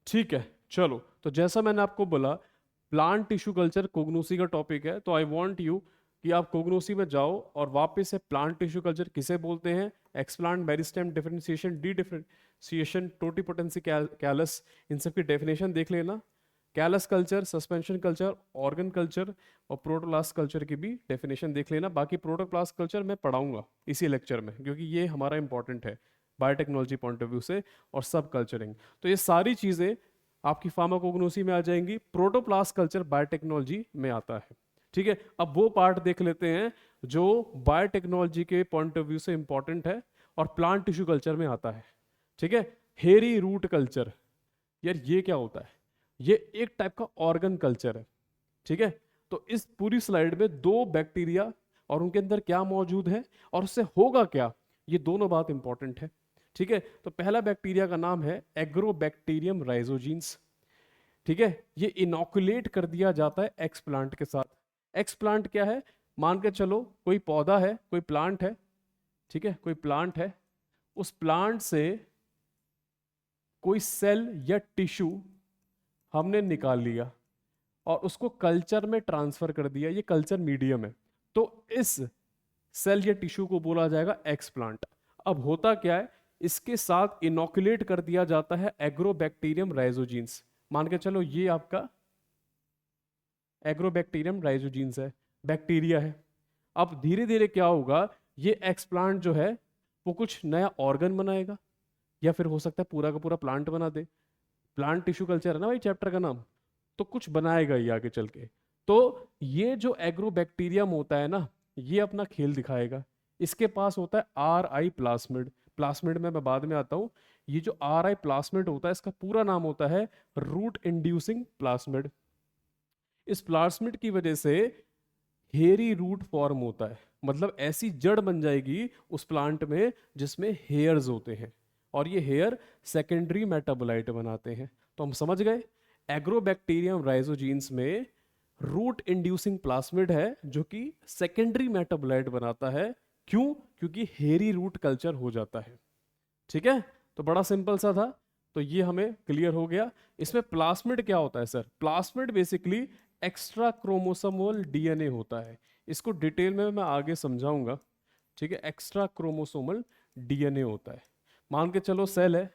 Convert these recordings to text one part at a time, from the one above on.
ठीक है, चलो। तो जैसा मैंने आपको बोला, प्लांट टिश्यू कल्चर कोग्नोसी का टॉपिक है, तो आई वांट यू कि आप कोग्नोसी में जाओ और वापस से प्लांट टिश्यू कल्चर किसे बोलते हैं, explant, meristem, differentiation, dedifferentiation, totipotency, callus, इन सब की डेफिनेशन देख लेना। Callus culture, suspension culture, organ culture और प्रोटोप्लास्ट कल्चर की भी डेफिनेशन देख लेना। बाकी प्रोटोप्लास्ट कल्चर मैं पढ़ाऊंगा इसी लेक्चर में, क्योंकि ये हमारा इंपॉर्टेंट है बायोटेक्नोलॉजी पॉइंट ऑफ व्यू से, और सब कल्चरिंग। तो ये सारी चीज़ें आपकी फार्माकोग्नोसी में आ जाएंगी, प्रोटोप्लास्ट कल्चर बायोटेक्नोलॉजी में आता है। ठीक है, अब वो पार्ट देख लेते हैं जो बायोटेक्नोलॉजी के पॉइंट ऑफ व्यू से इंपॉर्टेंट है और प्लांट टिश्यू कल्चर में आता है। ठीक है, हेरी रूट कल्चर। यार ये क्या होता है? ये एक टाइप का ऑर्गन कल्चर है। ठीक है, तो इस पूरी स्लाइड में दो बैक्टीरिया और उनके अंदर क्या मौजूद है और उससे होगा क्या, ये दोनों बात इंपॉर्टेंट है। ठीक है, तो पहला बैक्टीरिया का नाम है एग्रोबैक्टीरियम राइजोजीन्स। ठीक है, ये इनोकुलेट कर दिया जाता है एक्स प्लांट के साथ। एक्स प्लांट क्या है? मान के चलो कोई पौधा है, कोई प्लांट है। ठीक है, कोई प्लांट है, उस प्लांट से कोई सेल या टिश्यू हमने निकाल लिया और उसको कल्चर में ट्रांसफर कर दिया। ये कल्चर मीडियम है, तो इस सेल या टिश्यू को बोला जाएगा एक्स प्लांट। अब होता क्या है, इसके साथ इनोकुलेट कर दिया जाता है एग्रोबैक्टीरियम राइजोजीन्स। मान के चलो ये आपका एग्रोबैक्टीरियम राइजोजीन्स है, बैक्टीरिया है। अब धीरे धीरे क्या होगा, ये एक्स प्लांट जो है वो कुछ नया ऑर्गन बनाएगा, या फिर हो सकता है पूरा का पूरा प्लांट बना दे। प्लांट टिश्यू कल्चर है ना भाई चैप्टर का नाम, तो कुछ बनाएगा ये आगे चल के। तो ये जो एग्रोबैक्टीरियम होता है ना, ये अपना खेल दिखाएगा। इसके पास होता है आर आई प्लास्मिड। प्लास्मिड में मैं बाद में आता हूँ। ये जो आर आई प्लास्मिड होता है, इसका पूरा नाम होता है रूट इंड्यूसिंग प्लास्मिड। इस प्लास्मिड की वजह से हेयरी रूट फॉर्म होता है, मतलब ऐसी जड़ बन जाएगी उस प्लांट में जिसमें हेयर्स होते हैं, और ये हेयर सेकेंडरी मेटाबोलाइट बनाते हैं। तो हम समझ गए, एग्रोबैक्टीरियम राइजोजीन्स में रूट इंड्यूसिंग प्लास्मिड है जो कि सेकेंडरी मेटाबोलाइट बनाता है। क्यों? क्योंकि हेयरी रूट कल्चर हो जाता है। ठीक है, तो बड़ा सिंपल सा था, तो ये हमें क्लियर हो गया। इसमें प्लास्मिड क्या होता है sir? Plasmid basically extra chromosomal DNA होता है। इसको डिटेल में मैं आगे समझाऊंगा। ठीक है, एक्स्ट्रा क्रोमोसोमल डीएनए होता है। मान के चलो सेल है।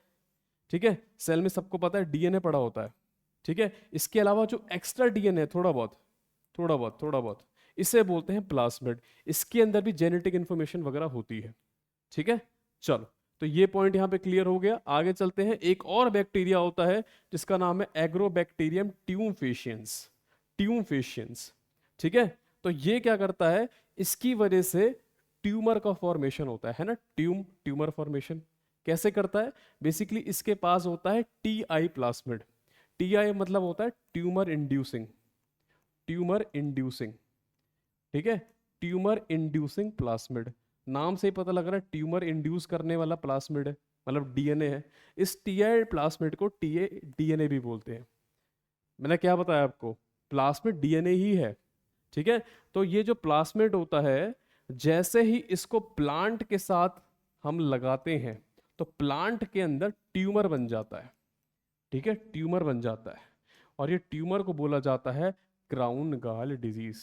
ठीक है, सेल में सबको पता है डीएनए पड़ा होता है। ठीक है, इसके अलावा जो एक्स्ट्रा डीएनए थोड़ा बहुत थोड़ा बहुत थोड़ा बहुत, इसे बोलते हैं प्लास्मिड। इसके अंदर भी जेनेटिक इंफॉर्मेशन वगैरह होती है। ठीक है, चलो, तो ये पॉइंट यहां पे क्लियर हो गया। आगे चलते हैं। एक और बैक्टीरिया होता है जिसका नाम है एग्रोबैक्टीरियम ट्यूमफेशियंस। ट्यूमफेशियंस। ठीक है, तो ये क्या करता है, इसकी वजह से ट्यूमर का फॉर्मेशन होता है ना, ट्यूमर फॉर्मेशन कैसे करता है? बेसिकली इसके पास होता है T I plasmid. T I मतलब होता है ट्यूमर इंड्यूसिंग। Tumour inducing. ठीक है, ट्यूमर इंड्यूसिंग प्लास्मिड, नाम से ही पता लग रहा है ट्यूमर इंड्यूस करने वाला प्लास्मिड है, मतलब डीएनए है। इस टीआई प्लास्मिड को टीए डीएनए भी बोलते हैं। मैंने क्या बताया आपको, प्लास्मिड डीएनए ही है। ठीक है, तो ये जो प्लास्मिड होता है, जैसे ही इसको प्लांट के साथ हम लगाते हैं तो प्लांट के अंदर ट्यूमर बन जाता है। ठीक है, ट्यूमर बन जाता है, और ये ट्यूमर को बोला जाता है क्राउन गाल डिजीज।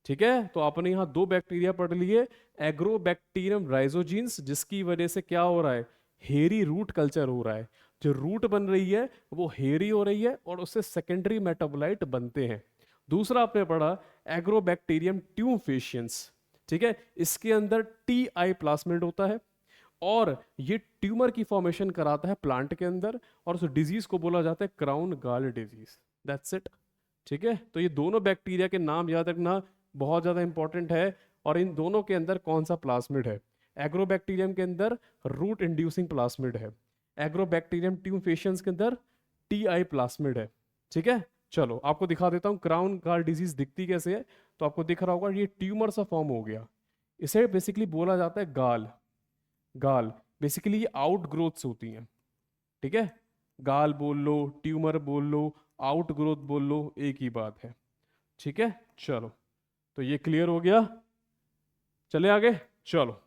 ठीक है, तो आपने यहाँ दो बैक्टीरिया पढ़ लिए, एग्रोबैक्टीरियम राइजोजीन्स, जिसकी वजह से क्या हो रहा है, हेरी रूट कल्चर हो रहा है। जो रूट बन रही है वो हेरी हो रही है और उससे सेकेंडरी मेटाबोलाइट बनते हैं। दूसरा आपने पढ़ा एग्रोबैक्टीरियम ट्यूमफेशियंस। ठीक है, इसके अंदर टी आई प्लास्मिड होता है और ये ट्यूमर की फॉर्मेशन कराता है प्लांट के अंदर, और उस डिजीज को बोला जाता है क्राउन गाल डिजीज। That's it. ठीक है, तो ये दोनों बैक्टीरिया के नाम याद रखना, बहुत ज़्यादा इंपॉर्टेंट है। और इन दोनों के अंदर कौन सा प्लास्मिड है? एग्रोबैक्टीरियम के अंदर रूट इंड्यूसिंग प्लास्मिड है, एग्रोबैक्टीरियम ट्यूमफेशियंस के अंदर टी आई प्लास्मिड है। ठीक है, चलो आपको दिखा देता हूँ क्राउन गाल डिजीज दिखती कैसे है। तो आपको दिख रहा होगा ये ट्यूमर सा फॉर्म हो गया, इसे बेसिकली बोला जाता है गाल। गाल बेसिकली ये आउट ग्रोथ्स होती हैं। ठीक है, गाल बोल लो, ट्यूमर बोल लो, आउट ग्रोथ बोल लो, एक ही बात है। ठीक है, चलो, तो ये क्लियर हो गया। चले आगे, चलो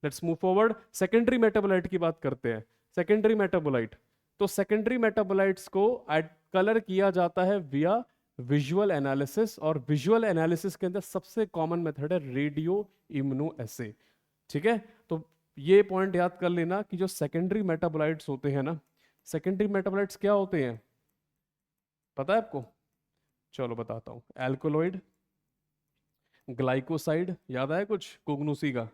let's move forward. Secondary metabolite की बात करते हैं। सेकेंडरी मेटाबोलाइट, तो सेकेंडरी मेटाबोलाइट्स को कलर किया जाता है विया विजुअल एनालिसिस, और विजुअल एनालिसिस के अंदर सबसे कॉमन मेथड है रेडियो इम्यूनोएसे। ठीक है, तो ये पॉइंट याद कर लेना कि जो सेकेंडरी मेटाबोलाइट्स होते हैं ना, सेकेंडरी मेटाबोलाइट्स क्या होते हैं पता है आपको? चलो बताता हूँ। एल्कोलॉइड, ग्लाइकोसाइड, याद आया कुछ कोगनूसी का?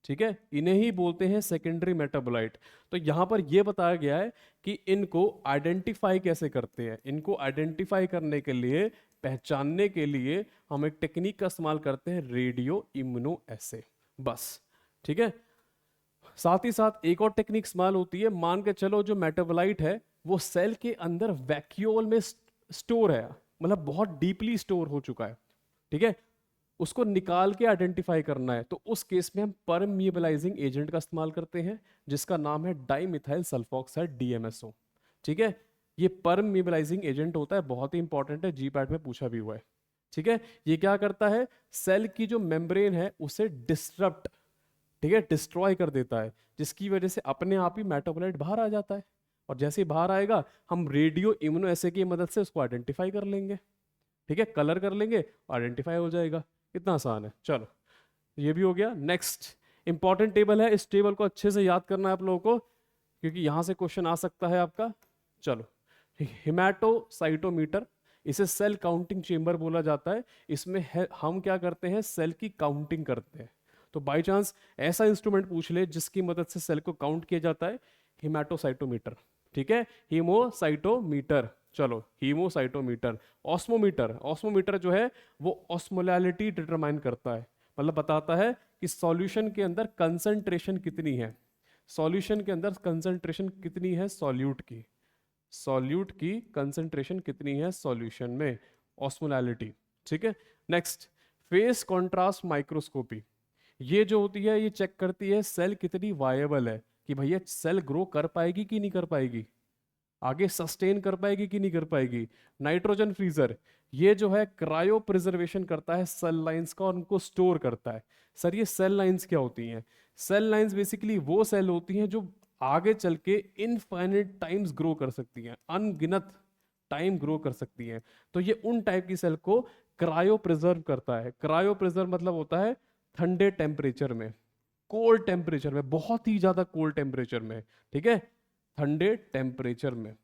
ठीक है, इन्हें ही बोलते हैं सेकेंडरी मेटाबोलाइट। तो यहां पर यह बताया गया है कि इनको आइडेंटिफाई कैसे करते हैं। इनको आइडेंटिफाई करने के लिए, पहचानने के लिए हम एक टेक्निक का इस्तेमाल करते हैं, रेडियो इम्यूनोएसे, बस। ठीक है, साथ ही साथ एक और टेक्निक इस्तेमाल होती है। मान के चलो जो मेटाबोलाइट है वो सेल के अंदर वैक्यूल में स्टोर है, मतलब बहुत डीपली स्टोर हो चुका है। ठीक है, उसको निकाल के आइडेंटिफाई करना है, तो उस केस में हम परमिएबलाइजिंग एजेंट का इस्तेमाल करते हैं, जिसका नाम है डाइमिथाइल सल्फोक्साइड, DMSO। ठीक है, ये परमिएबलाइजिंग एजेंट होता है, बहुत ही इंपॉर्टेंट है, जीपैट में पूछा भी हुआ है। ठीक है, ये क्या करता है, सेल की जो मेम्ब्रेन है उसे डिस्टरप्ट, ठीक है, डिस्ट्रॉय कर देता है, जिसकी वजह से अपने आप ही मेटाबोलाइट बाहर आ जाता है। और जैसे ही बाहर आएगा हम रेडियो इम्यूनोएसे की मदद से उसको आइडेंटिफाई कर लेंगे। ठीक है, कलर कर लेंगे, आइडेंटिफाई हो जाएगा। कितना आसान है। चलो ये भी हो गया। नेक्स्ट इंपॉर्टेंट टेबल है, इस टेबल को अच्छे से याद करना है आप लोगों को, क्योंकि यहां से क्वेश्चन आ सकता है आपका। चलो, हिमेटोसाइटोमीटर, इसे सेल काउंटिंग चेंबर बोला जाता है। इसमें हम क्या करते हैं, सेल की काउंटिंग करते हैं। तो बाई चांस ऐसा इंस्ट्रूमेंट पूछ ले जिसकी मदद से सेल को काउंट किया जाता है, हिमेटोसाइटोमीटर। ठीक है, हीमोसाइटोमीटर। चलो, हीमोसाइटोमीटर। ऑस्मोमीटर, ऑस्मोमीटर जो है वो ऑस्मोलैलिटी डिटरमाइन करता है, मतलब बताता है कि सॉल्यूशन के अंदर कंसंट्रेशन कितनी है, सॉल्यूशन के अंदर कंसंट्रेशन कितनी है सॉल्यूट की, सॉल्यूट की कंसंट्रेशन कितनी है सॉल्यूशन में, ऑस्मोलैलिटी। ठीक है, नेक्स्ट फेस कॉन्ट्रास्ट माइक्रोस्कोपी, ये जो होती है ये चेक करती है सेल कितनी वायबल है, कि भैया सेल ग्रो कर पाएगी कि नहीं कर पाएगी, आगे सस्टेन कर पाएगी कि नहीं कर पाएगी। नाइट्रोजन फ्रीजर, ये जो है क्रायो प्रिजर्वेशन करता है सेल लाइंस का और उनको स्टोर करता है। सर ये सेल लाइंस क्या होती हैं? सेल लाइंस बेसिकली वो सेल होती हैं जो आगे चल के इनफाइनाइट टाइम्स ग्रो कर सकती हैं, अनगिनत टाइम ग्रो कर सकती हैं। तो ये उन टाइप की सेल को क्रायो प्रिजर्व करता है। क्रायो प्रिजर्व मतलब होता है ठंडे टेम्परेचर में, कोल्ड टेम्परेचर में, बहुत ही ज्यादा कोल्ड टेम्परेचर में। ठीक है, ठंडे टेम्परेचर में।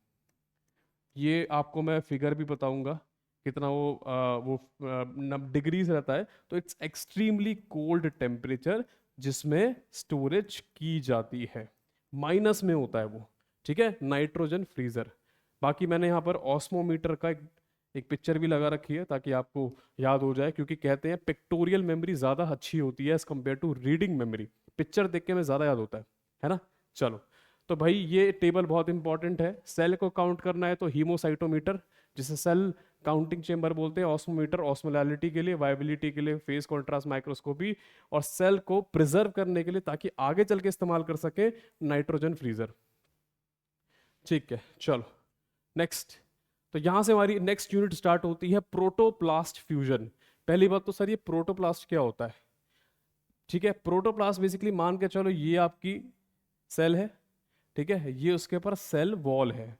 ये आपको मैं फिगर भी बताऊंगा कितना वो डिग्रीज रहता है। तो इट्स एक्सट्रीमली कोल्ड टेम्परेचर जिसमें स्टोरेज की जाती है, माइनस में होता है वो। ठीक है, नाइट्रोजन फ्रीजर। बाकी मैंने यहाँ पर ऑस्मोमीटर का एक पिक्चर भी लगा रखी है ताकि आपको याद हो जाए, क्योंकि कहते हैं पिक्टोरियल मेमोरी ज़्यादा अच्छी होती है as compared to reading memory. Picture देख के में ज़्यादा याद होता है ना। चलो, तो भाई ये टेबल बहुत इंपॉर्टेंट है। सेल को काउंट करना है तो हीमोसाइटोमीटर, जिसे सेल काउंटिंग चेंबर बोलते हैं, ऑस्मोमीटर ऑस्मोलैलिटी के लिए, वायबिलिटी के लिए फेस कॉन्ट्रास्ट माइक्रोस्कोपी, और सेल को प्रिजर्व करने के लिए ताकि आगे चल के इस्तेमाल कर सके, नाइट्रोजन फ्रीजर। ठीक है, चलो नेक्स्ट। तो यहां से हमारी नेक्स्ट यूनिट स्टार्ट होती है, प्रोटोप्लास्ट फ्यूजन। पहली बात तो सर ये प्रोटोप्लास्ट क्या होता है? ठीक है, प्रोटोप्लास्ट बेसिकली मान के चलो ये आपकी सेल है, ठीक है, ये उसके ऊपर सेल वॉल है।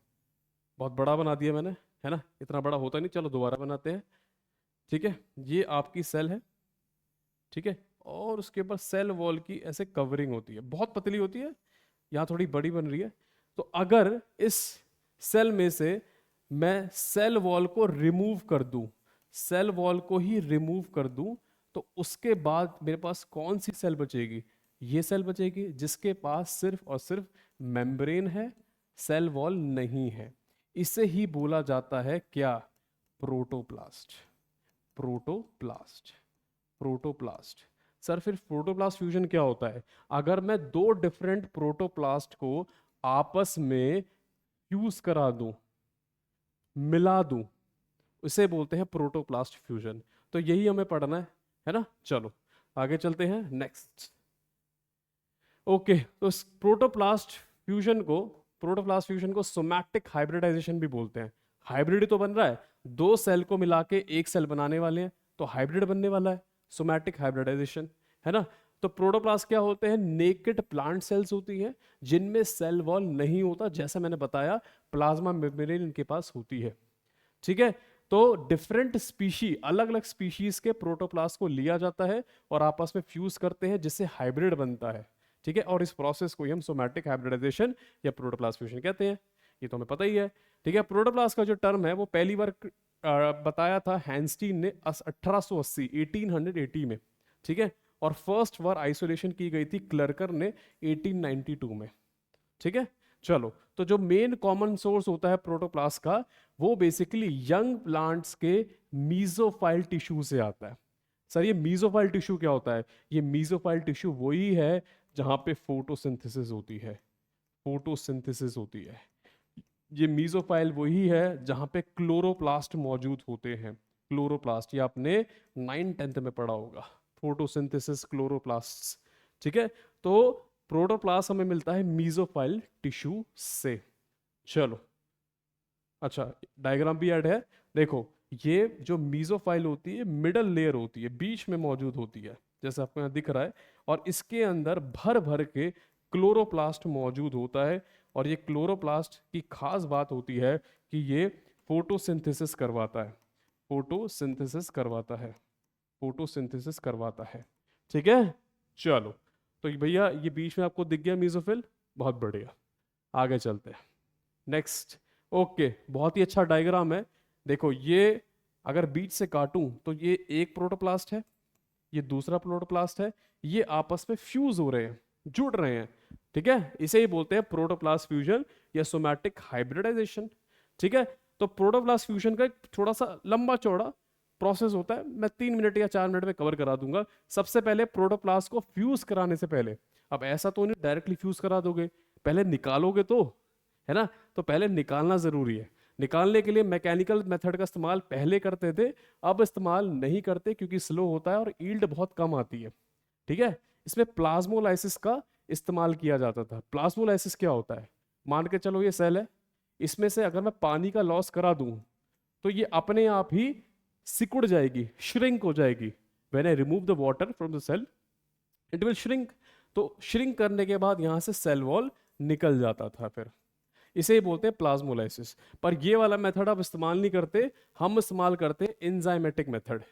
बहुत बड़ा बना दिया मैंने, है ना, इतना बड़ा होता नहीं, चलो दोबारा बनाते हैं। ठीक है, ये आपकी सेल है, ठीक है, और उसके ऊपर सेल वॉल की ऐसे कवरिंग होती है, बहुत पतली होती है, यहाँ थोड़ी बड़ी बन रही है। तो अगर इस सेल में से मैं सेल वॉल को रिमूव कर दूं, सेल वॉल को ही रिमूव कर दूं, तो उसके बाद मेरे पास कौन सी सेल बचेगी? ये सेल बचेगी जिसके पास सिर्फ और सिर्फ मेम्ब्रेन है, सेल वॉल नहीं है। इसे ही बोला जाता है क्या? प्रोटोप्लास्ट। Protoplast, protoplast. सर फिर प्रोटोप्लास्ट फ्यूजन क्या होता है? अगर मैं दो डिफरेंट प्रोटोप्लास्ट को आपस में फ्यूज करा दूं, मिला दूं, उसे बोलते हैं प्रोटोप्लास्ट फ्यूजन। तो यही हमें पढ़ना है ना। चलो आगे चलते हैं नेक्स्ट। ओके, तो प्रोटोप्लास्ट फ्यूजन को सोमैटिक हाइब्रिडाइजेशन भी बोलते हैं। हाइब्रिड तो बन रहा है, दो सेल को मिला के एक सेल बनाने वाले हैं, तो हाइब्रिड बनने वाला है, सोमैटिक हाइब्रिडाइजेशन, है ना। तो प्रोटोप्लास्ट क्या होते हैं? नेकेड प्लांट सेल्स होती हैं जिनमें सेल वॉल नहीं होता, जैसा मैंने बताया प्लाज्मा मेम्ब्रेन इनके पास होती है। ठीक है, तो डिफरेंट स्पीशी, अलग अलग स्पीशीज के प्रोटोप्लास्ट को लिया जाता है और आपस में फ्यूज करते हैं जिससे हाइब्रिड बनता है। ठीक है, और इस प्रोसेस को ही हम सोमैटिक हाइब्रिडाइजेशन या प्रोटोप्लास्ट फ्यूजन कहते हैं। ये तो हमें पता ही है। ठीक है, प्रोटोप्लास्ट का जो टर्म है वो पहली बार बताया था हैंस्टीन ने 1880 1880 में। ठीक है, और फर्स्ट बार आइसोलेशन की गई थी क्लर्कर ने 1892 में। ठीक है, चलो, तो जो मेन कॉमन सोर्स होता है प्रोटोप्लास्ट का वो बेसिकली यंग प्लांट्स के मीजोफाइल टिश्यू से आता है। सर ये मीजोफाइल टिश्यू क्या होता है? ये मीजोफाइल टिश्यू वही है जहां पे फोटोसिंथेसिस होती है। फोटोसिंथेसिस होती है। ये मीजोफाइल वही है जहां पे क्लोरोप्लास्ट मौजूद होते हैं। क्लोरोप्लास्ट ये आपने 9th-10th में पढ़ा होगा, फोटोसिंथेसिस क्लोरोप्लास्ट। ठीक है, तो प्रोटोप्लास्ट हमें मिलता है मीजोफाइल टिश्यू से। चलो, अच्छा डायग्राम भी ऐड है, देखो ये जो मीजोफाइल होती है मिडल लेयर होती है, बीच में मौजूद होती है जैसे आपको यहाँ दिख रहा है, और इसके अंदर भर भर के क्लोरोप्लास्ट मौजूद होता है। और ये क्लोरोप्लास्ट की खास बात होती है कि ये फोटोसिंथेसिस करवाता है। फोटोसिंथेसिस करवाता है। फोटोसिंथेसिस करवाता है। ठीक है, चलो, तो भैया ये बीच में आपको दिख गया मीजोफिल, बहुत बढ़िया। आगे चलते हैं नेक्स्ट। ओके, बहुत ही अच्छा डायग्राम है। देखो ये अगर बीच से काटूं तो ये एक प्रोटोप्लास्ट है, ये दूसरा प्रोटोप्लास्ट है, ये आपस में फ्यूज हो रहे हैं, जुड़ रहे हैं। ठीक है, इसे ही बोलते हैं प्रोटोप्लास्ट फ्यूजन या सोमैटिक हाइब्रिडाइजेशन। ठीक है, तो प्रोटोप्लास्ट फ्यूजन का एक थोड़ा सा लंबा चौड़ा प्रोसेस होता है, मैं 3 मिनट या 4 मिनट में कवर करा दूंगा। सबसे पहले प्रोटोप्लास्ट को फ्यूज कराने से पहले, अब ऐसा तो नहीं डायरेक्टली फ्यूज करा दोगे, पहले निकालोगे तो, है ना, तो पहले निकालना जरूरी है। निकालने के लिए मैकेनिकल मेथड का इस्तेमाल पहले करते थे, अब इस्तेमाल नहीं करते क्योंकि स्लो होता है और ईल्ड बहुत कम आती है। ठीक है, इसमें प्लाज्मोलाइसिस का इस्तेमाल किया जाता था। प्लाज्मोलाइसिस क्या होता है? मान के चलो ये सेल है, इसमें से अगर मैं पानी का लॉस करा दूं तो ये अपने आप ही सिकुड़ जाएगी, श्रिंक हो जाएगी। When I remove the water from the cell it will shrink. तो श्रिंक करने के बाद यहां से सेल वॉल निकल जाता था, फिर इसे ही बोलते हैं प्लाज्मोलाइसिस। पर ये वाला मेथड आप इस्तेमाल नहीं करते, हम इस्तेमाल करते हैं एंजाइमेटिक मेथड।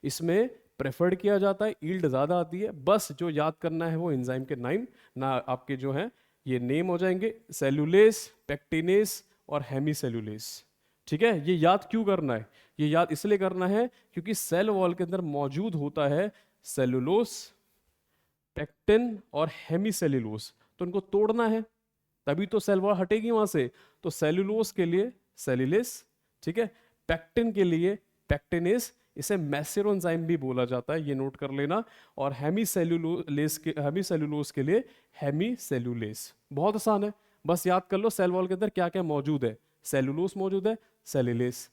इसमें प्रेफर्ड किया जाता है, ईल्ड ज़्यादा आती है। बस जो याद करना है वो एंजाइम के नाम ना आपके जो हैं ये नेम हो जाएंगे, सेलुलेस, पेक्टिनेस और हेमीसेलुलेस। ठीक है, ये याद क्यों करना है? ये याद इसलिए करना है क्योंकि सेल वॉल के अंदर मौजूद होता है सेलुलोस, पेक्टिन और हेमीसेलुलोस, तो उनको तोड़ना है तभी तो सेल वॉल हटेगी वहां से। तो सेलुलोस के लिए सेल्यूलेस, ठीक है, पेक्टिन के लिए पेक्टिनेस, इसे मैसेरो एंजाइम भी बोला जाता है, ये नोट कर लेना। और हेमीसेलुलोस के लिए हेमीसेलुलेस। बहुत आसान है, बस याद कर लो सेल वॉल के अंदर क्या क्या मौजूद है। सेलुलोस मौजूद है, सेल्यूलेस,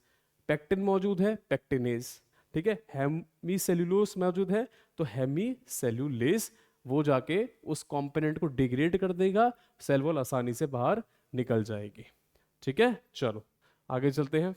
पेक्टिन मौजूद है, पेक्टिनेस, ठीक है, हेमीसेलुलोस मौजूद है तो हेमीसेलुलेस, वो जाके उस कंपोनेंट को डिग्रेड कर देगा, सेल वॉल आसानी से बाहर निकल जाएगी। ठीक है, चलो आगे चलते हैं।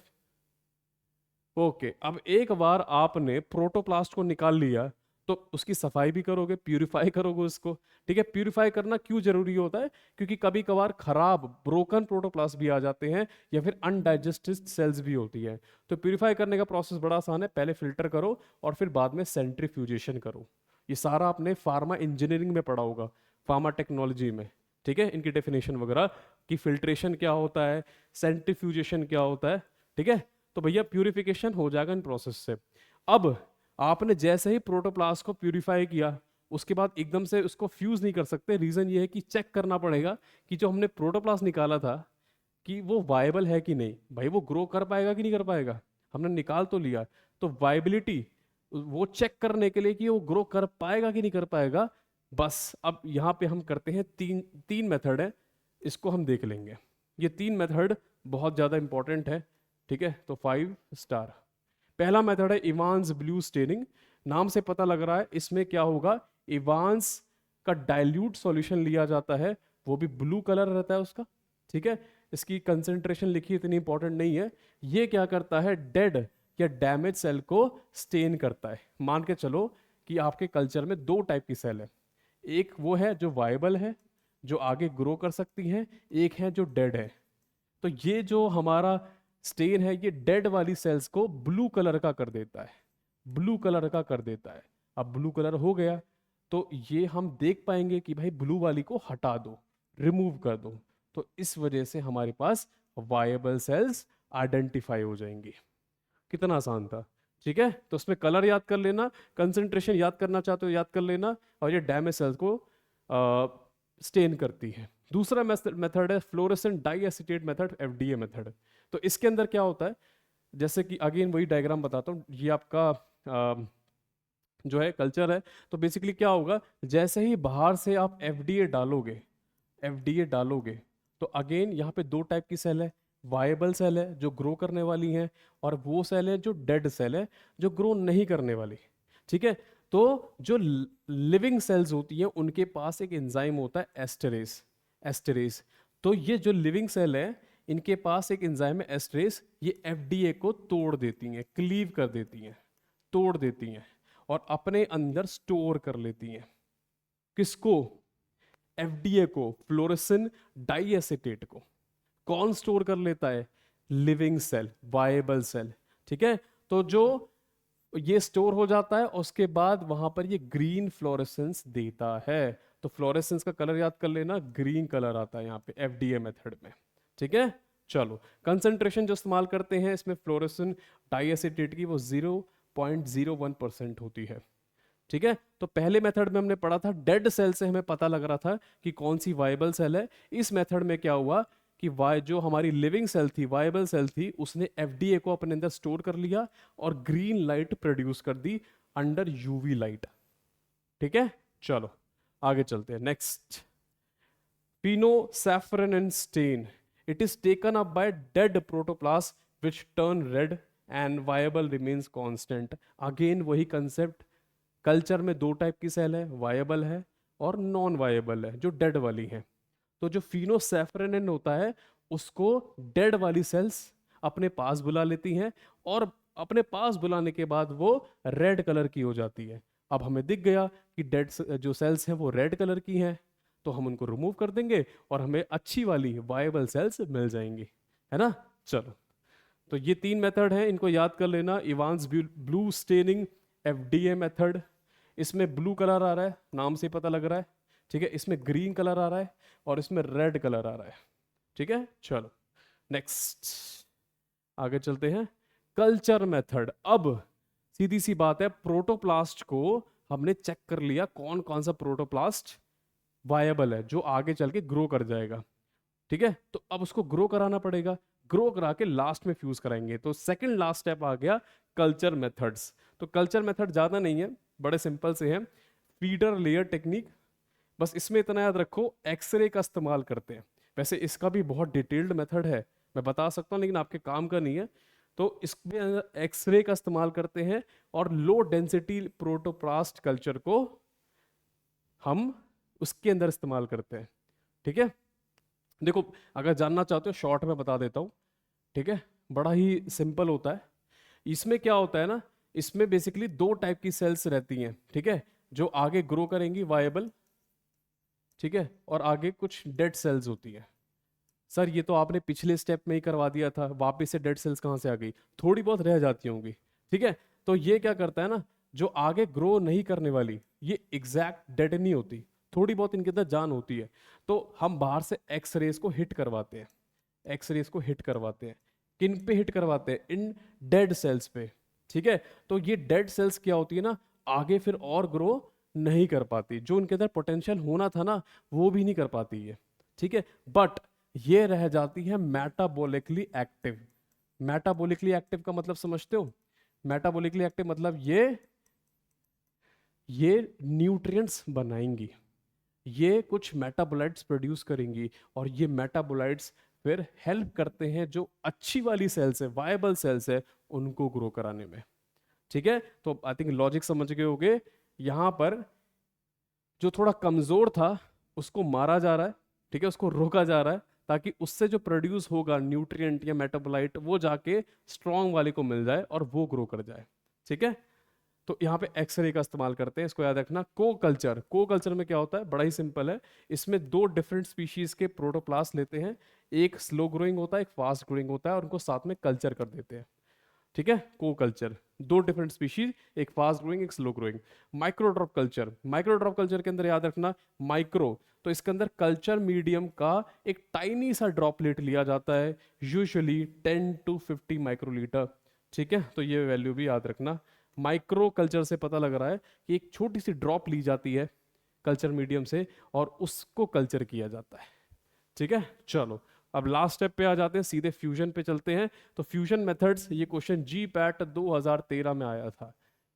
ओके, अब एक बार आपने प्रोटोप्लास्ट को निकाल लिया तो उसकी सफाई भी करोगे, प्यूरिफाई करोगे उसको। ठीक है, प्यूरिफाई करना क्यों जरूरी होता है? क्योंकि कभी कभार खराब ब्रोकन प्रोटोप्लास्ट भी आ जाते हैं या फिर अनडाइजेस्टेड सेल्स भी होती है। तो प्यूरिफाई करने का प्रोसेस बड़ा आसान है, पहले फिल्टर करो और फिर बाद में सेंट्रीफ्यूजेशन करो। ये सारा आपने फार्मा इंजीनियरिंग में पढ़ा होगा, फार्मा टेक्नोलॉजी में। ठीक है, इनकी डेफिनेशन वगैरह कि फिल्ट्रेशन क्या होता है, सेंट्रीफ्यूजेशन क्या होता है। ठीक है, तो भैया प्यूरिफिकेशन हो जाएगा इन प्रोसेस से। अब आपने जैसे ही प्रोटोप्लास्ट को प्यूरिफाई किया उसके बाद एकदम से उसको फ्यूज नहीं कर सकते। रीजन ये है कि चेक करना पड़ेगा कि जो हमने प्रोटोप्लास्ट निकाला था कि वो वायबल है कि नहीं। भाई वो ग्रो कर पाएगा कि नहीं कर पाएगा, हमने निकाल तो लिया, तो वायबिलिटी वो चेक करने के लिए कि वो ग्रो कर पाएगा कि नहीं कर पाएगा। बस अब यहाँ पे हम करते हैं तीन मेथड है, इसको हम देख लेंगे। ये 3 मेथड बहुत ज़्यादा इंपॉर्टेंट है। ठीक है, तो 5 स्टार। पहला मेथड है इवांस ब्लू स्टेनिंग। नाम से पता लग रहा है इसमें क्या होगा, इवांस का डाइल्यूट सॉल्यूशन लिया जाता है, वो भी ब्लू कलर रहता है उसका। ठीक है, इसकी कंसेंट्रेशन लिखी इतनी इंपॉर्टेंट नहीं है। ये क्या करता है, डेड या डैमेज सेल को स्टेन करता है। मान के चलो कि आपके कल्चर में 2 टाइप की सेल है, एक वो है जो वायबल है, जो आगे ग्रो कर सकती हैं, एक है जो डेड है। तो ये जो हमारा स्टेन है ये डेड वाली सेल्स को ब्लू कलर का कर देता है, ब्लू कलर का कर देता है। अब ब्लू कलर हो गया तो ये हम देख पाएंगे कि भाई ब्लू वाली को हटा दो, रिमूव कर दो, तो इस वजह से हमारे पास वायबल सेल्स आइडेंटिफाई हो जाएंगी। कितना आसान था, ठीक है। तो उसमें कलर याद कर लेना, कंसंट्रेशन याद करना चाहते हो याद कर लेना, और ये डैमेज सेल्स को स्टेन करती है। दूसरा मेथड है फ्लोरेसेंट डाइएसिटेट मेथड, एफडीए मेथड। तो इसके अंदर क्या होता है, जैसे कि अगेन वही डायग्राम बताता हूँ, ये आपका जो है कल्चर है। तो बेसिकली क्या होगा, जैसे ही बाहर से आप एफडीए डालोगे, एफडीए डालोगे तो अगेन यहाँ पे दो टाइप की सेल है, वायबल सेल है जो ग्रो करने वाली हैं, और वो सेल है जो डेड सेल है जो ग्रो नहीं करने वाली, ठीक है। तो जो लिविंग सेल्स होती हैं उनके पास एक एंजाइम होता है एस्टरेस, एस्टरेस। तो ये जो लिविंग सेल है इनके पास एक एंजाइम है एस्टरेस, ये एफडीए को तोड़ देती हैं, क्लीव कर देती हैं, तोड़ देती हैं और अपने अंदर स्टोर कर लेती हैं। किसको, एफडीए को, फ्लोरेसिन डाइएसिटेट को। कौन स्टोर कर लेता है, लिविंग सेल, वायबल सेल, ठीक है। तो जो ये स्टोर हो जाता है उसके बाद वहां पर ये ग्रीन फ्लोरेसेंस देता है। तो फ्लोरेसेंस का कलर याद कर लेना, ग्रीन कलर आता है यहाँ पे एफडीए मेथड में, ठीक है। चलो कंसंट्रेशन जो इस्तेमाल करते हैं इसमें फ्लोरेसिन डाइएसिटेट की वो 0.01% होती है, ठीक है। तो पहले मेथड में हमने पढ़ा था डेड सेल से हमें पता लग रहा था कि कौन सी वायबल सेल है। इस मेथड में क्या हुआ कि जो हमारी लिविंग सेल थी, वायबल सेल थी, उसने एफडीए को अपने अंदर स्टोर कर लिया और ग्रीन लाइट प्रोड्यूस कर दी अंडर यूवी लाइट, ठीक है। चलो आगे चलते हैं, next phenolsaffron and stain, it is taken up by dead protoplast which turn red and viable remains constant। Again वही कंसेप्ट, कल्चर में दो टाइप की सेल है, वायबल है और नॉन वायबल है, जो डेड वाली है। तो जो फिनोसैफरन होता है उसको डेड वाली सेल्स अपने पास बुला लेती हैं और अपने पास बुलाने के बाद वो रेड कलर की हो जाती है। अब हमें दिख गया कि डेड जो सेल्स हैं वो रेड कलर की हैं, तो हम उनको रिमूव कर देंगे और हमें अच्छी वाली वायबल सेल्स मिल जाएंगी, है ना। चलो तो ये तीन मेथड हैं, इनको याद कर लेना। Evans blue staining FDA method, इसमें ब्लू कलर आ रहा है, नाम से पता लग रहा है, ठीक है। इसमें ग्रीन कलर आ रहा है और इसमें रेड कलर आ रहा है, ठीक है। चलो नेक्स्ट आगे चलते हैं, कल्चर मेथड। अब सीधी सी बात है, प्रोटोप्लास्ट को हमने चेक कर लिया कौन कौन सा प्रोटोप्लास्ट वायबल है जो आगे चल के ग्रो कर जाएगा, ठीक है। तो अब उसको ग्रो कराना पड़ेगा, ग्रो करा के लास्ट में फ्यूज कराएंगे। तो सेकंड लास्ट स्टेप आ गया कल्चर मेथड्स। तो कल्चर मेथड ज़्यादा नहीं है, बड़े सिंपल से हैं, फीडर लेयर टेक्निक। बस इसमें इतना याद रखो, एक्सरे का इस्तेमाल करते हैं। वैसे इसका भी बहुत डिटेल्ड मेथड है, मैं बता सकता हूँ, लेकिन आपके काम का नहीं है। तो इसमें एक्सरे का इस्तेमाल करते हैं और लो डेंसिटी प्रोटोप्लास्ट कल्चर को हम उसके अंदर इस्तेमाल करते हैं, ठीक है। देखो अगर जानना चाहते हो शॉर्ट में बता देता हूँ, ठीक है, बड़ा ही सिंपल होता है। इसमें क्या होता है ना, इसमें बेसिकली दो टाइप की सेल्स रहती हैं, ठीक है, जो आगे ग्रो करेंगी वायबल, ठीक है, और आगे कुछ डेड सेल्स होती है। सर ये तो आपने पिछले स्टेप में ही करवा दिया था, वापस से डेड सेल्स कहाँ से आ गई, थोड़ी बहुत रह जाती होंगी, ठीक है। तो ये क्या करता है ना, जो आगे ग्रो नहीं करने वाली ये एग्जैक्ट डेड नहीं होती, थोड़ी बहुत इनके अंदर जान होती है। तो हम बाहर से एक्सरेज को हिट करवाते हैं, एक्सरेज को हिट करवाते हैं, किन पे हिट करवाते हैं, इन डेड सेल्स पे, ठीक है। तो ये डेड सेल्स क्या होती है ना, आगे फिर और ग्रो नहीं कर पाती, जो उनके अंदर पोटेंशियल होना था ना वो भी नहीं कर पाती है, ठीक है। बट ये रह जाती है मेटाबॉलिकली एक्टिव। मेटाबॉलिकली एक्टिव का मतलब समझते हो, मेटाबॉलिकली एक्टिव मतलब ये न्यूट्रिएंट्स बनाएंगी, ये कुछ मेटाबोलाइट्स प्रोड्यूस करेंगी और ये मेटाबोलाइट्स फिर हेल्प करते हैं जो अच्छी वाली सेल्स है, वायबल सेल्स है, उनको ग्रो कराने में, ठीक है। तो आई थिंक लॉजिक समझ गए होगे। यहां पर जो थोड़ा कमजोर था उसको मारा जा रहा है, ठीक है, उसको रोका जा रहा है ताकि उससे जो प्रोड्यूस होगा न्यूट्रिएंट या मेटाबोलाइट वो जाके स्ट्रॉन्ग वाले को मिल जाए और वो ग्रो कर जाए, ठीक है। तो यहाँ पे एक्सरे का इस्तेमाल करते हैं, इसको याद रखना। को कल्चर, को कल्चर में क्या होता है, बड़ा ही सिंपल है। इसमें दो डिफरेंट स्पीशीज के प्रोटोप्लास्ट लेते हैं, एक स्लो ग्रोइंग होता है, एक फास्ट ग्रोइंग होता है, और उनको साथ में कल्चर कर देते हैं। ठीक है, को कल्चर, दो डिफरेंट स्पीशीज, एक फास्ट ग्रोइंग एक slow growing. Micro drop culture, micro drop culture के अंदर याद रखना माइक्रो, तो इसके अंदर कल्चर मीडियम का एक टाइनी सा ड्रॉपलेट लिया जाता है, यूजुअली 10 to 50 माइक्रोलीटर। ठीक है, तो ये वैल्यू भी याद रखना। माइक्रो कल्चर से पता लग रहा है कि एक छोटी सी ड्रॉप ली जाती है कल्चर मीडियम से और उसको कल्चर किया जाता है। ठीक है, चलो अब लास्ट स्टेप पे आ जाते हैं, सीधे फ्यूजन पे चलते हैं। तो फ्यूजन मेथड्स, ये क्वेश्चन जी पैट 2013 में आया था,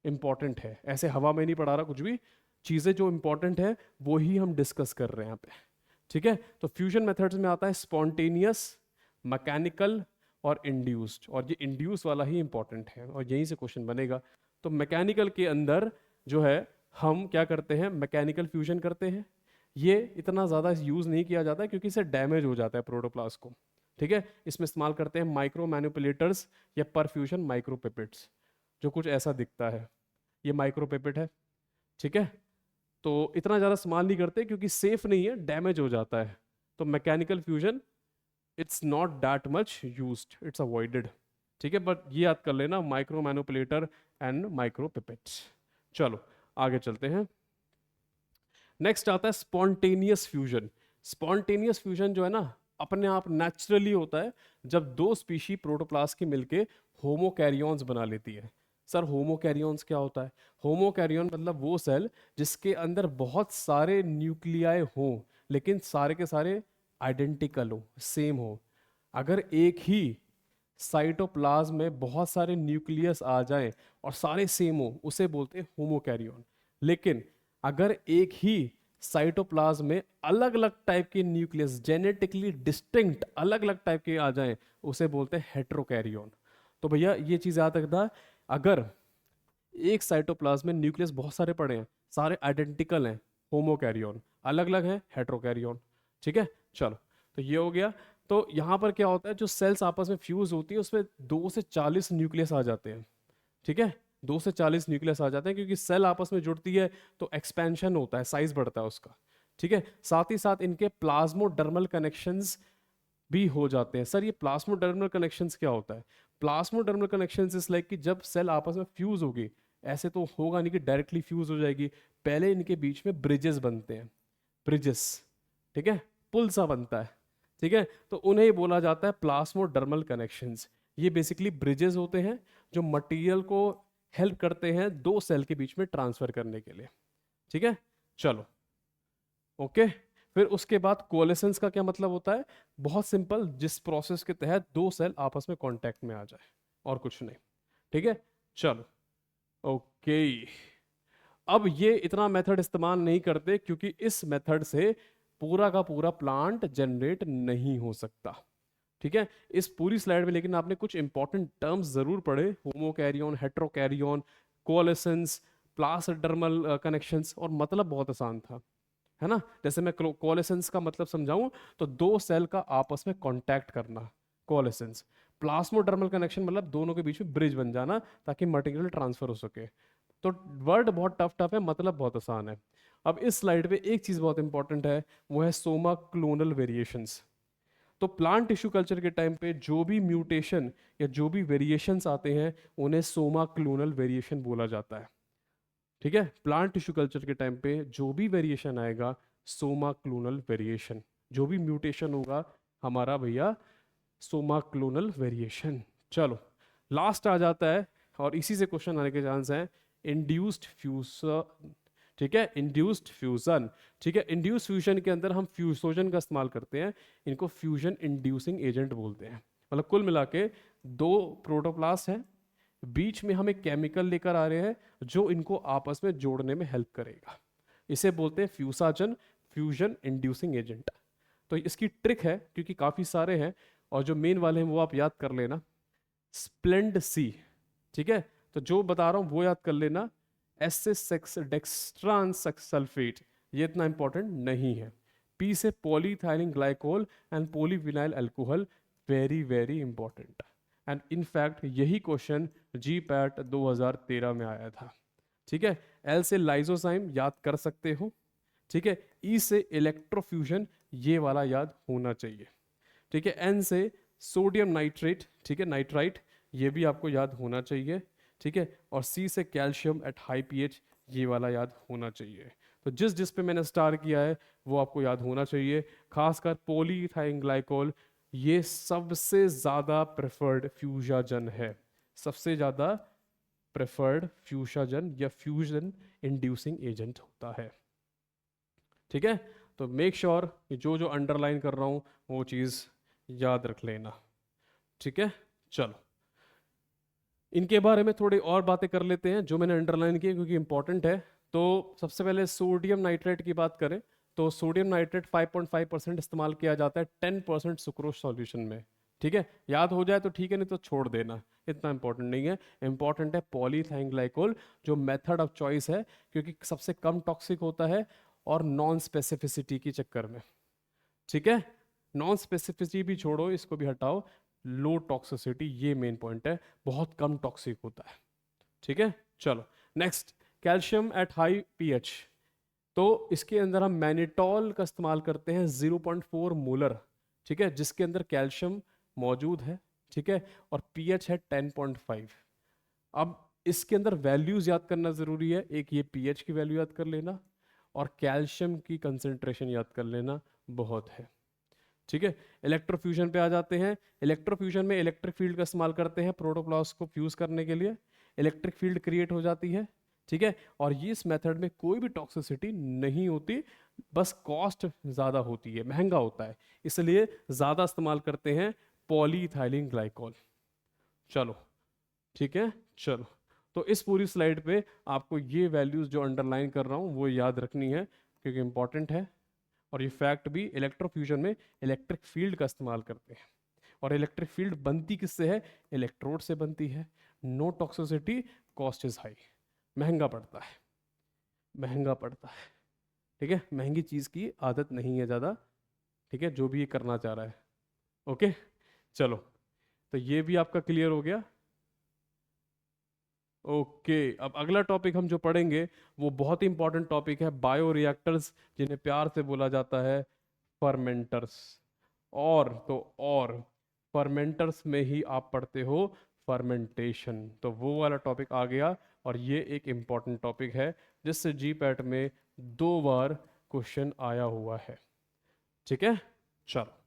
इंपॉर्टेंट है, ऐसे हवा में नहीं पढ़ा रहा कुछ भी, चीज़ें जो इंपॉर्टेंट है वो ही हम डिस्कस कर रहे हैं यहाँ पे। ठीक है, तो फ्यूजन मेथड्स में आता है स्पॉन्टेनियस, मैकेनिकल और इंड्यूस्ड, और ये इंड्यूस वाला ही इंपॉर्टेंट है और यहीं से क्वेश्चन बनेगा। तो मैकेनिकल के अंदर जो है हम क्या करते हैं, मैकेनिकल फ्यूजन करते हैं। ये इतना ज़्यादा यूज़ नहीं किया जाता है क्योंकि इससे डैमेज हो जाता है प्रोटोप्लास्ट को। ठीक है, इसमें इस्तेमाल करते हैं माइक्रो मैनिपुलेटर्स या परफ्यूजन माइक्रोपिपेट्स, जो कुछ ऐसा दिखता है, ये माइक्रोपिपेट है। ठीक है, तो इतना ज़्यादा इस्तेमाल नहीं करते क्योंकि सेफ नहीं है, डैमेज हो जाता है। तो mechanical fusion it's not that much used, it's avoided. ठीक है, बट ये याद कर लेना, माइक्रो मैनिपुलेटर एंड माइक्रोपिपेट्स। चलो आगे चलते हैं। नेक्स्ट आता है स्पॉन्टेनियस फ्यूजन। स्पॉन्टेनियस फ्यूजन जो है ना, अपने आप नेचुरली होता है जब दो स्पीशी प्रोटोप्लास्ट की मिलके होमोकैरियंस बना लेती है। सर होमोकैरियंस क्या होता है? होमोकैरियन मतलब वो सेल जिसके अंदर बहुत सारे न्यूक्लियाई हों लेकिन सारे के सारे आइडेंटिकल हो, सेम हो। अगर एक ही साइटोप्लाज्म में बहुत सारे न्यूक्लियस आ जाएं और सारे सेम हो, उसे बोलते हैं होमोकैरियन। लेकिन अगर एक ही साइटोप्लाज्म में अलग अलग टाइप के न्यूक्लियस, जेनेटिकली डिस्टिंक्ट अलग अलग टाइप के आ जाएं, उसे बोलते हैं हेट्रोकैरियन। तो भैया ये चीज़ याद रखना, अगर एक साइटोप्लाज्म में न्यूक्लियस बहुत सारे पड़े हैं, सारे आइडेंटिकल हैं, होमोकैरियन, अलग अलग है हेट्रोकैरियन। ठीक है, चलो तो ये हो गया। तो यहाँ पर क्या होता है, जो सेल्स आपस में फ्यूज होती है उसमें 2 से 40 न्यूक्लियस आ जाते हैं। ठीक है, 2 से 40 न्यूक्लियस आ जाते हैं क्योंकि सेल आपस में जुड़ती है तो एक्सपेंशन होता है, साइज बढ़ता है उसका। ठीक है, साथ ही साथ इनके प्लाज्मोडर्मल कनेक्शंस भी हो जाते हैं। सर ये प्लाज्मोडर्मल कनेक्शंस क्या होता है? प्लाज्मोडर्मल कनेक्शंस इज लाइक कि जब सेल आपस में फ्यूज होगी, ऐसे तो होगा नहीं कि डायरेक्टली फ्यूज हो जाएगी, पहले इनके बीच में ब्रिजेस बनते हैं, ब्रिजेस। ठीक है, पुल सा बनता है। ठीक है, तो उन्हें ही बोला जाता है प्लाज्मोडर्मल कनेक्शंस। ये बेसिकली ब्रिजेस होते हैं जो मटेरियल को हेल्प करते हैं दो सेल के बीच में ट्रांसफर करने के लिए। ठीक है, चलो ओके। फिर उसके बाद कोलेसेंस का क्या मतलब होता है? बहुत सिंपल, जिस प्रोसेस के तहत दो सेल आपस में कांटेक्ट में आ जाए, और कुछ नहीं। ठीक है, चलो ओके। अब ये इतना मेथड इस्तेमाल नहीं करते क्योंकि इस मेथड से पूरा का पूरा प्लांट जनरेट नहीं हो सकता। ठीक है, इस पूरी स्लाइड में लेकिन आपने कुछ इंपॉर्टेंट टर्म्स जरूर पढ़े, होमोकैरियन, हेट्रोकैरियन, कोलेसेंस, प्लास्मोडर्मल कनेक्शंस, और मतलब बहुत आसान था, है ना। जैसे मैं कोलेसेंस का मतलब समझाऊं तो दो सेल का आपस में कांटेक्ट करना, कोलेसेंस। प्लास्मोडर्मल कनेक्शन मतलब दोनों के बीच में ब्रिज बन जाना ताकि मटेरियल ट्रांसफर हो सके। तो वर्ड बहुत टफ टफ है, मतलब बहुत आसान है। अब इस स्लाइड पे एक चीज बहुत इंपॉर्टेंट है, वो है सोमा क्लोनल वेरिएशंस। तो प्लांट टिश्यू कल्चर के टाइम पे जो भी म्यूटेशन या जो भी वेरिएशंस आते हैं उन्हें सोमा क्लोनल वेरिएशन बोला जाता है। ठीक है, प्लांट टिश्यू कल्चर के टाइम पे जो भी वेरिएशन आएगा, सोमा क्लोनल वेरिएशन, जो भी म्यूटेशन होगा हमारा भैया सोमा क्लोनल वेरिएशन। चलो लास्ट आ जाता है और इसी से क्वेश्चन आने के चांस हैं, इंड्यूस्ड फ्यूजन। ठीक है, इंड्यूस्ड फ्यूजन। ठीक है, इंड्यूस्ड फ्यूजन के अंदर हम फ्यूजन का इस्तेमाल करते हैं, इनको फ्यूजन इंड्यूसिंग एजेंट बोलते हैं। मतलब कुल मिला के दो प्रोटोप्लास्ट हैं, बीच में हम एक केमिकल लेकर आ रहे हैं जो इनको आपस में जोड़ने में हेल्प करेगा, इसे बोलते हैं फ्यूसाजन, फ्यूजन इंड्यूसिंग एजेंट। तो इसकी ट्रिक है, क्योंकि काफ़ी सारे हैं और जो मेन वाले हैं वो आप याद कर लेना, स्प्लेंड सी। ठीक है, तो जो बता रहा हूँ वो याद कर लेना, एस डेक्स्ट्रान सल्फेट, ये इतना इंपॉर्टेंट नहीं है। पी से polyethylene glycol and polyvinyl alcohol, very very important. And in fact यही क्वेश्चन जी पैट 2013 में आया था। ठीक है। एल से लाइजोजाइम याद कर सकते हो, ठीक है। ई से इलेक्ट्रोफ्यूजन, ये वाला याद होना चाहिए, ठीक है। एन से सोडियम नाइट्रेट, ठीक है, नाइट्राइट, ये भी आपको याद होना चाहिए, ठीक है। और सी से कैल्शियम एट हाई पीएच, ये वाला याद होना चाहिए। तो जिस जिस पे मैंने स्टार किया है वो आपको याद होना चाहिए। खासकर पॉलीइथाइल ग्लाइकोल, ये सबसे ज़्यादा प्रेफर्ड फ्यूजाजन है, सबसे ज़्यादा प्रेफर्ड फ्यूजाजन या फ्यूजन इंड्यूसिंग एजेंट होता है, ठीक है। तो मेक श्योर कि जो जो अंडरलाइन कर रहा हूँ वो चीज़ याद रख लेना, ठीक है। चलो इनके बारे में थोड़ी और बातें कर लेते हैं जो मैंने अंडरलाइन की क्योंकि इंपॉर्टेंट है। तो सबसे पहले सोडियम नाइट्रेट की बात करें तो सोडियम नाइट्रेट 5.5% इस्तेमाल किया जाता है 10% सुक्रोज सॉल्यूशन में, ठीक है। याद हो जाए तो ठीक है, नहीं तो छोड़ देना, इतना इंपॉर्टेंट नहीं है। इंपॉर्टेंट है पॉलीइथाइल ग्लाइकोल जो मेथड ऑफ चॉइस है क्योंकि सबसे कम टॉक्सिक होता है और नॉन स्पेसिफिसिटी के चक्कर में, ठीक है। नॉन स्पेसिफिसिटी भी छोड़ो, इसको भी हटाओ, लो टॉक्सिसिटी ये मेन पॉइंट है, बहुत कम टॉक्सिक होता है, ठीक है। चलो next, calcium at high pH. तो इसके अंदर हम मैनिटॉल का इस्तेमाल करते हैं 0.4 मोलर, ठीक है, जिसके अंदर कैल्शियम मौजूद है, ठीक है, और पीएच है 10.5। अब इसके अंदर वैल्यूज याद करना जरूरी है, एक ये पीएच की वैल्यू याद कर लेना और कैल्शियम की कंसेंट्रेशन याद कर लेना बहुत है, ठीक है। इलेक्ट्रोफ्यूजन पे आ जाते हैं। इलेक्ट्रोफ्यूजन में इलेक्ट्रिक फील्ड का इस्तेमाल करते हैं प्रोटोप्लास्ट को फ्यूज करने के लिए, इलेक्ट्रिक फील्ड क्रिएट हो जाती है, ठीक है। और ये इस मेथड में कोई भी टॉक्सिसिटी नहीं होती, बस कॉस्ट ज़्यादा होती है, महंगा होता है, इसलिए ज़्यादा इस्तेमाल करते हैं पॉलीइथाइलिन ग्लाइकॉल। चलो ठीक है। चलो तो इस पूरी स्लाइड पे आपको ये वैल्यूज जो अंडरलाइन कर रहा हूँ वो याद रखनी है क्योंकि इंपॉर्टेंट है। और ये फैक्ट भी, इलेक्ट्रोफ्यूजन में इलेक्ट्रिक फील्ड का इस्तेमाल करते हैं और इलेक्ट्रिक फील्ड बनती किससे है, इलेक्ट्रोड से बनती है। No toxicity, cost is high, महंगा पड़ता है, महंगा पड़ता है, ठीक है। महंगी चीज़ की आदत नहीं है ज़्यादा, ठीक है, जो भी ये करना चाह रहा है। ओके चलो, तो ये भी आपका क्लियर हो गया। ओके अब अगला टॉपिक हम जो पढ़ेंगे वो बहुत ही इंपॉर्टेंट टॉपिक है, बायोरिएक्टर्स, जिन्हें प्यार से बोला जाता है फर्मेंटर्स। और तो और फर्मेंटर्स में ही आप पढ़ते हो फर्मेंटेशन, तो वो वाला टॉपिक आ गया और ये एक इम्पॉर्टेंट टॉपिक है जिससे जी पैट में 2 बार क्वेश्चन आया हुआ है, ठीक है। चलो